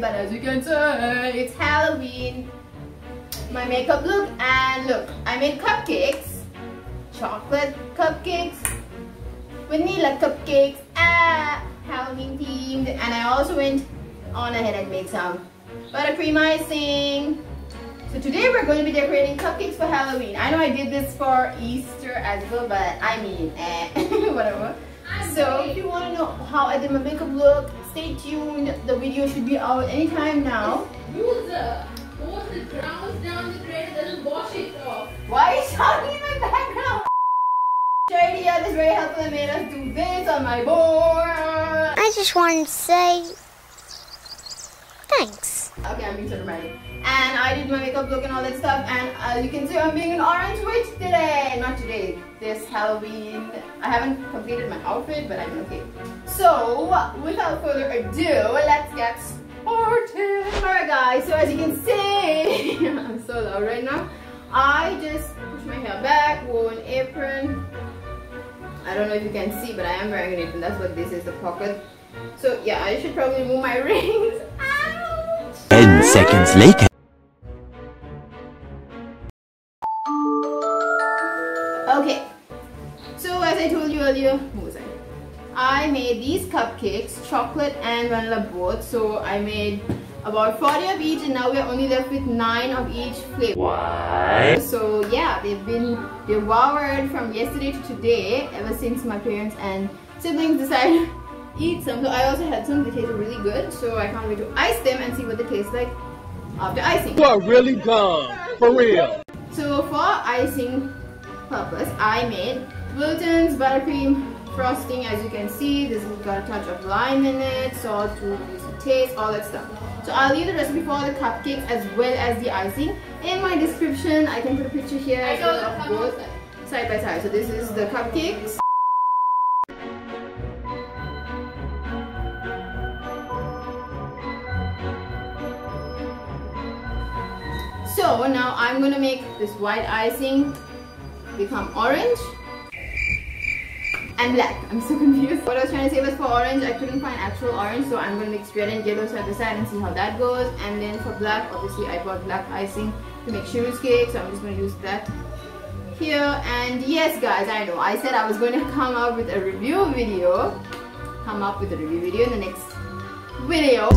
but as you can see, it's Halloween. My makeup look, and look, I made cupcakes, chocolate cupcakes, vanilla cupcakes, Halloween themed, and I also went on ahead and made some buttercream icing. So today we're going to be decorating cupcakes for Halloween. I know I did this for Easter as well, but I mean, whatever. So if you want to know how I did my makeup look, stay tuned. The video should be out anytime now. User, post the grounds down the drain, doesn't wash it off. Why are you shouting in my background? Charity is very helpful and made us do this on my board. I just wanted to say thanks. Okay, I'm being so dramatic. And I did my makeup look and all that stuff, and as you can see, I'm being an orange witch today. Not today, this Halloween. I haven't completed my outfit, but I'm okay. So, without further ado, let's get started. Alright guys, so as you can see, I'm so loud right now. I just pushed my hair back, wore an apron. I don't know if you can see, but I am wearing an apron. That's what this is, the pocket. So yeah, I should probably remove my rings. Ouch! 10 seconds later. Okay, so as I told you earlier, who was I made these cupcakes, chocolate and vanilla both. So I made about 40 of each, and now we're only left with 9 of each flavor. What? So yeah, they've devoured from yesterday to today, ever since my parents and siblings decided to eat some. So I also had some. They tasted really good, so I can't wait to ice them and see what they taste like after icing. You are really dumb, for real. So for icing purpose, I made Wilton's buttercream frosting. As you can see, this has got a touch of lime in it, salt to use the taste, all that stuff. So I'll leave the recipe for the cupcakes as well as the icing in my description. I can put a picture here as well of both side by side. So this is the cupcakes. So now I'm going to make this white icing become orange and black. I'm so confused. What I was trying to say was for orange, I couldn't find actual orange, so I'm going to mix red and yellow side by side and see how that goes. And then for black, obviously I bought black icing to make Shiru's cake, so I'm just going to use that here. And yes guys, I know, I said I was going to come up with a review video. In the next video.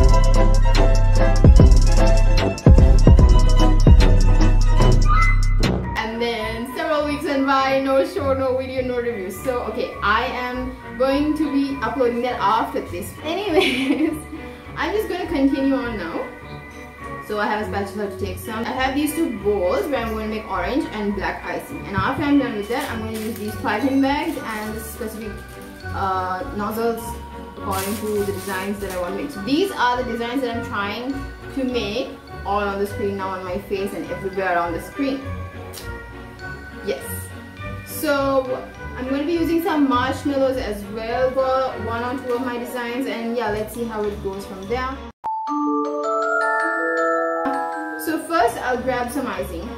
And then several weeks went by, no show, no video, no review. So okay, I am going to be uploading that after this. Anyways, I'm just going to continue on now. So I have a spatula to take some. I have these 2 bowls where I'm going to make orange and black icing. And after I'm done with that, I'm going to use these piping bags and the specific nozzles according to the designs that I want to make. So these are the designs that I'm trying to make all on the screen now, on my face and everywhere on the screen. Yes. So I'm going to be using some marshmallows as well for 1 or 2 of my designs, and yeah, let's see how it goes from there. So first I'll grab some icing.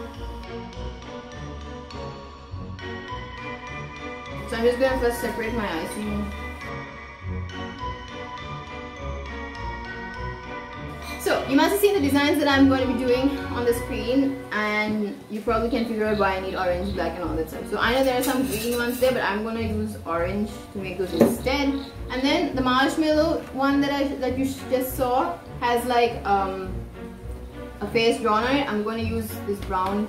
So I'm just going to first separate my icing. So you must have seen the designs that I'm going to be doing on the screen, and you probably can figure out why I need orange, black and all that stuff. So I know there are some green ones there, but I'm going to use orange to make those instead. And then the marshmallow one that you just saw has like a face drawn on it. I'm going to use this brown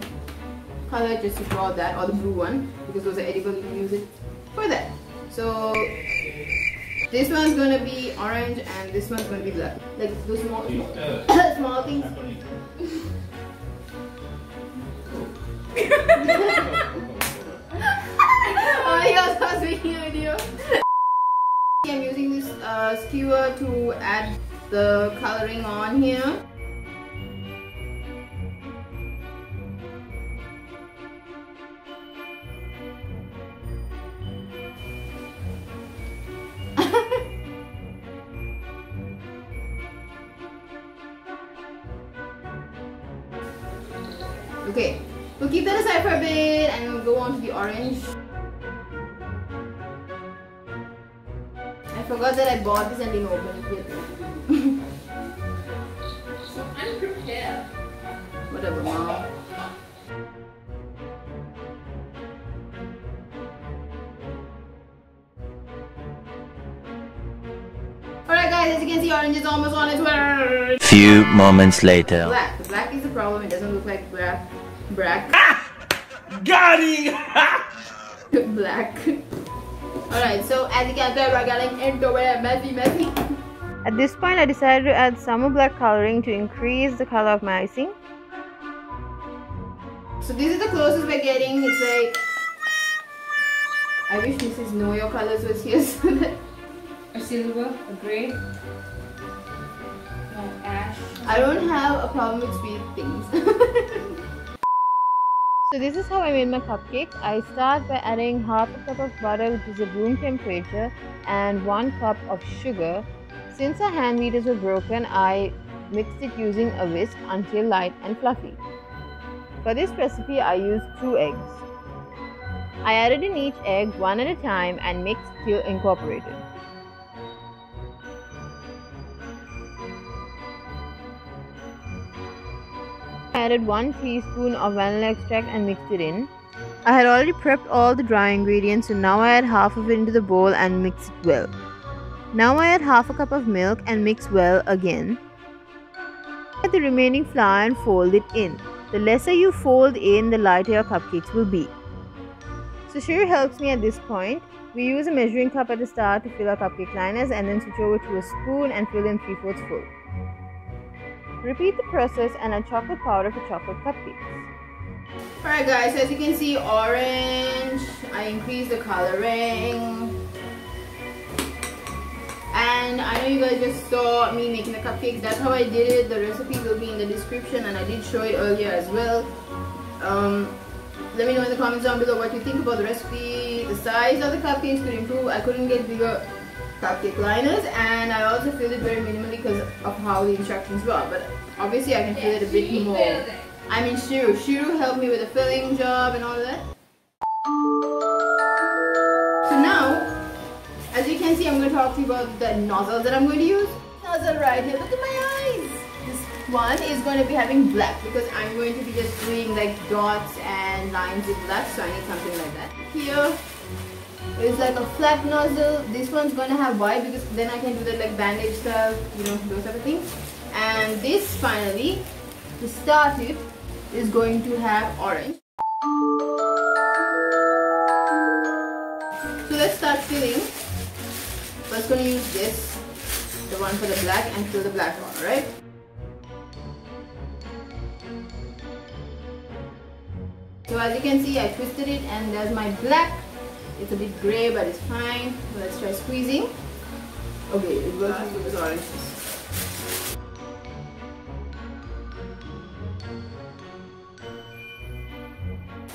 color just to draw that, or the blue one, because those are edible. You can use it for that. So this one's gonna be orange and this one's gonna be black. Like those small small things. Oh my god, I was making a video. I'm using this skewer to add the coloring on here. Okay, we'll keep that aside for a bit and we'll go on to the orange. I forgot that I bought this and didn't open it yet. Whatever, mom. Alright guys, as you can see, orange is almost on its way. Few moments later. Black. The black is the problem. It doesn't look like black. Got it! Black. Alright, so as you can tell, we're getting into it. Messy. At this point, I decided to add some more black coloring to increase the color of my icing. So this is the closest we're getting. It's like, I wish Mrs. Know Your Colors was here so that A silver, a grey, no, ash. I don't have a problem with sweet things. So this is how I made my cupcake. I start by adding half a cup of butter, which is at room temperature, and 1 cup of sugar. Since our hand beaters were broken, I mixed it using a whisk until light and fluffy. For this recipe, I used 2 eggs. I added in each egg one at a time and mixed till incorporated. I added 1 teaspoon of vanilla extract and mixed it in. I had already prepped all the dry ingredients, so now I add half of it into the bowl and mix it well. Now I add half a cup of milk and mix well again. Add the remaining flour and fold it in. The lesser you fold in, the lighter your cupcakes will be. So sugar helps me at this point. We use a measuring cup at the start to fill our cupcake liners and then switch over to a spoon and fill them 3/4 full. Repeat the process and add chocolate powder for chocolate cupcakes. Alright guys, so as you can see, orange. I increased the coloring. And I know you guys just saw me making the cupcakes. That's how I did it. The recipe will be in the description and I did show it earlier as well. Let me know in the comments down below what you think about the recipe. The size of the cupcakes could improve. I couldn't get bigger cupcake liners, and I also filled it very minimally because of how the instructions were, but obviously I can fill it a bit more. I mean Shiru helped me with the filling job and all that. So now, as you can see, I'm going to talk to you about the nozzle that I'm going to use. Nozzle right here, look at my eyes. This one is going to be having black because I'm going to be just doing like dots and lines with black, so I need something like that. Here it's like a flat nozzle. This one's going to have white because then I can do that like bandage style, you know, those type of things. And this finally, to start it, is going to have orange. So let's start filling. First going to use this, the one for the black, and fill the black one, alright? So as you can see, I twisted it and there's my black. It's a bit grey, but it's fine. So let's try squeezing. Okay, it works with this orange.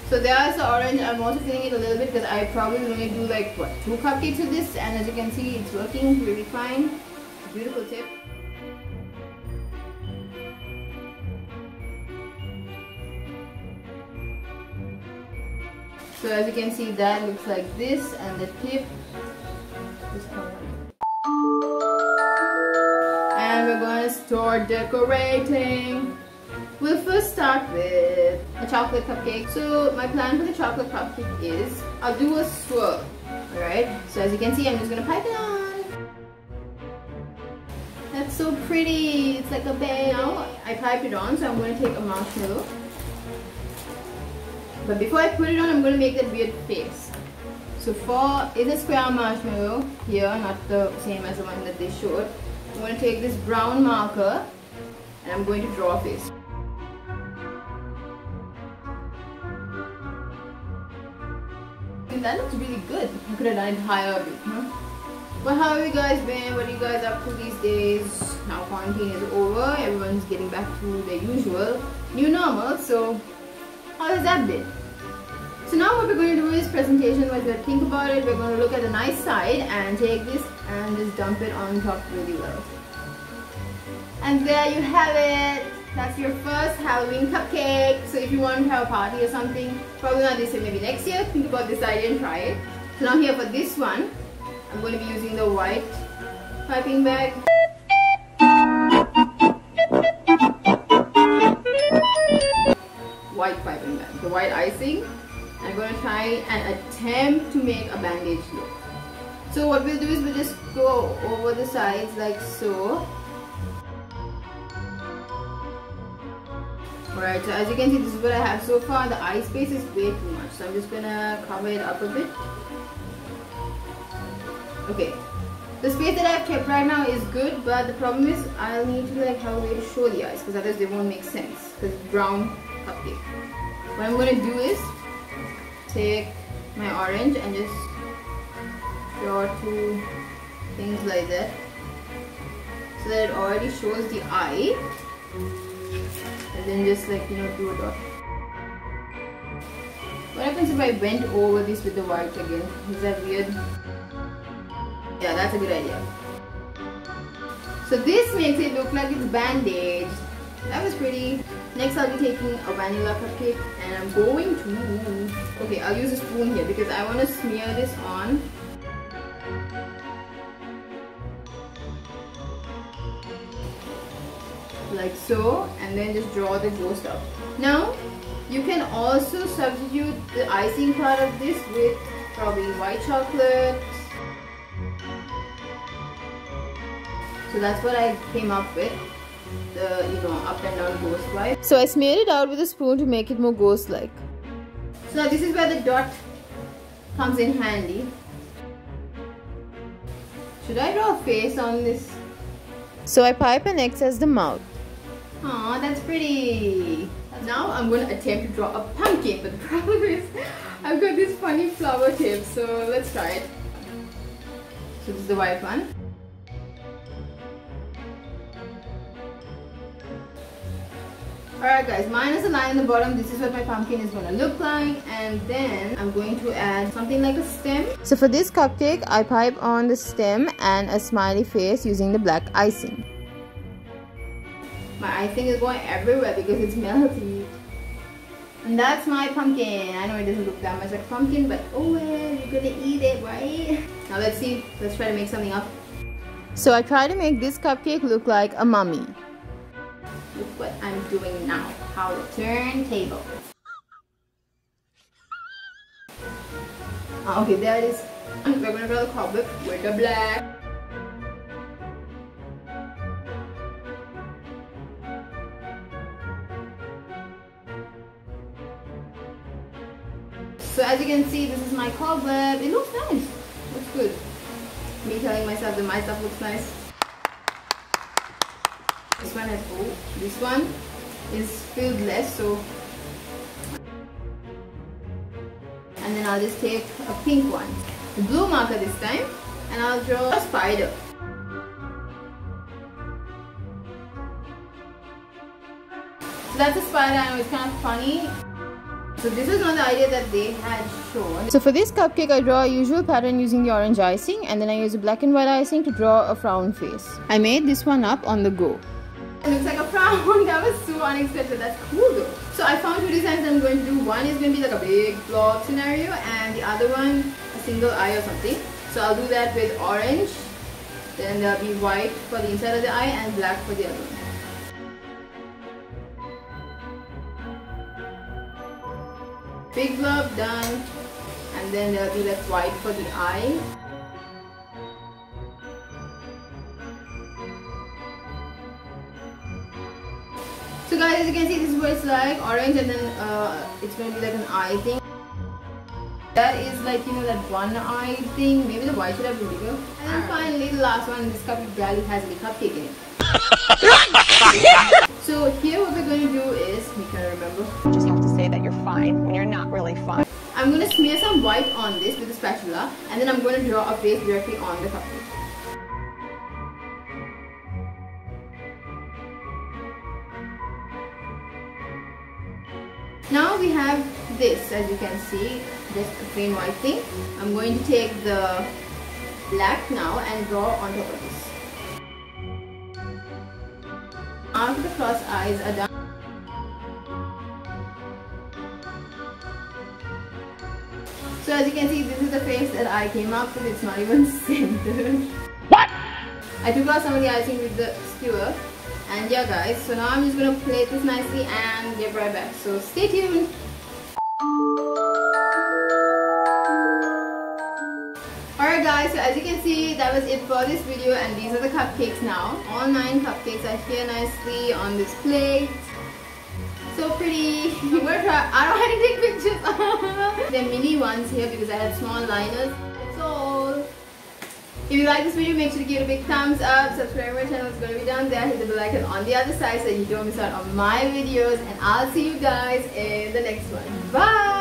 So there's the orange. I'm also filling it a little bit because I probably only do like what, 2 cupcakes with this, and as you can see, it's working really fine. Beautiful tip. So as you can see, that looks like this, and the tip is and we're going to start decorating. We'll first start with a chocolate cupcake. So my plan for the chocolate cupcake is I'll do a swirl. Alright, so as you can see, I'm just going to pipe it on. That's so pretty. It's like a bag. Now I piped it on, so I'm going to take a marshmallow. But before I put it on, I'm going to make that weird face. So it's a square marshmallow here, not the same as the one that they showed. I'm going to take this brown marker and I'm going to draw a face. And that looks really good. I could have done it higher a bit, huh? But how have you guys been? What are you guys up to these days? Now quarantine is over. Everyone's getting back to their usual new normal. So how has that been? So now what we're going to do is presentation. We're going to think about it. We're going to look at the nice side and take this and just dump it on top really well. And there you have it. That's your first Halloween cupcake. So if you want to have a party or something, probably not this year, maybe next year, think about this idea and try it. So now here for this one, I'm going to be using the white piping bag. white icing. I'm going to try and attempt to make a bandage look. So what we'll do is we'll just go over the sides like so. Alright, so as you can see, this is what I have so far. The eye space is way too much, so I'm just gonna cover it up a bit. Okay, the space that I've kept right now is good, but the problem is I'll need to like have a way to show the eyes, because otherwise they won't make sense, because it's brown cupcake. What I'm gonna do is take my orange and just draw two things like that, so that it already shows the eye. And then just like, you know, do a dot. What happens if I went over this with the white again? Is that weird? Yeah, that's a good idea. So this makes it look like it's bandaged. That was pretty. Next I'll be taking a vanilla cupcake and I'm going to... Okay, I'll use a spoon here because I want to smear this on. Like so, and then just draw the ghost up. Now you can also substitute the icing part of this with probably white chocolate. So that's what I came up with, the, you know, up and down ghost vibe. So I smeared it out with a spoon to make it more ghost-like. So now this is where the dot comes in handy. Should I draw a face on this? So I pipe an X as the mouth. Aw, that's pretty. Now I'm going to attempt to draw a pumpkin, but the problem is I've got this funny flower tip, so let's try it. So this is the white one. Alright guys, mine is a line in the bottom. This is what my pumpkin is going to look like, and then I'm going to add something like a stem. So for this cupcake, I pipe on the stem and a smiley face using the black icing. My icing is going everywhere because it's melty. And that's my pumpkin. I know it doesn't look that much like a pumpkin, but oh well, you're gonna eat it, right? Now let's see. Let's try to make something up. So I try to make this cupcake look like a mummy. Look what I'm doing now. How to turn table. Okay, there it is. We're gonna draw the cobweb with the black. So as you can see, this is my cobweb. It looks nice. Looks good. Me telling myself that my stuff looks nice. This one has full. This one is filled less, so. And then I'll just take a pink one, the blue marker this time, and I'll draw a spider. So that's a spider. I know it's kind of funny. So this is not the idea that they had shown. So for this cupcake, I draw a usual pattern using the orange icing, and then I use a black and white icing to draw a frown face. I made this one up on the go. It looks like a frown. That was so unexpected. That's cool though. So I found two designs I'm going to do. One is going to be like a big blob scenario, and the other one a single eye or something. So I'll do that with orange. Then there'll be white for the inside of the eye and black for the other one. Big blob done, and then there'll be like white for the eye. So guys, as you can see, this is what it's like, orange, and then it's going to be like an eye thing. That is like, you know, that one eye thing. Maybe the white should have been bigger. And then finally, the last one, this cupcake barely has any cupcake in it. So here what we're going to do is, we can remember. You just have to say that you're fine when you're not really fine. I'm going to smear some white on this with a spatula, and then I'm going to draw a face directly on the cupcake. Now we have this, as you can see, just a plain white thing. I'm going to take the black now and draw on top of this. After the cross eyes are done, so as you can see, this is the face that I came up with. It's not even centered. What? I took out some of the icing with the skewer. And yeah guys, so now I'm just going to plate this nicely and get right back. So stay tuned. as you can see, that was it for this video, and these are the cupcakes now. All 9 cupcakes are here nicely on this plate. So pretty. I'm gonna try. I don't have to take pictures. They're mini ones here because I had small liners. That's all. If you like this video, make sure to give it a big thumbs up. Subscribe to my channel, it's going to be down there. Hit the bell icon on the other side so you don't miss out on my videos. And I'll see you guys in the next one. Bye!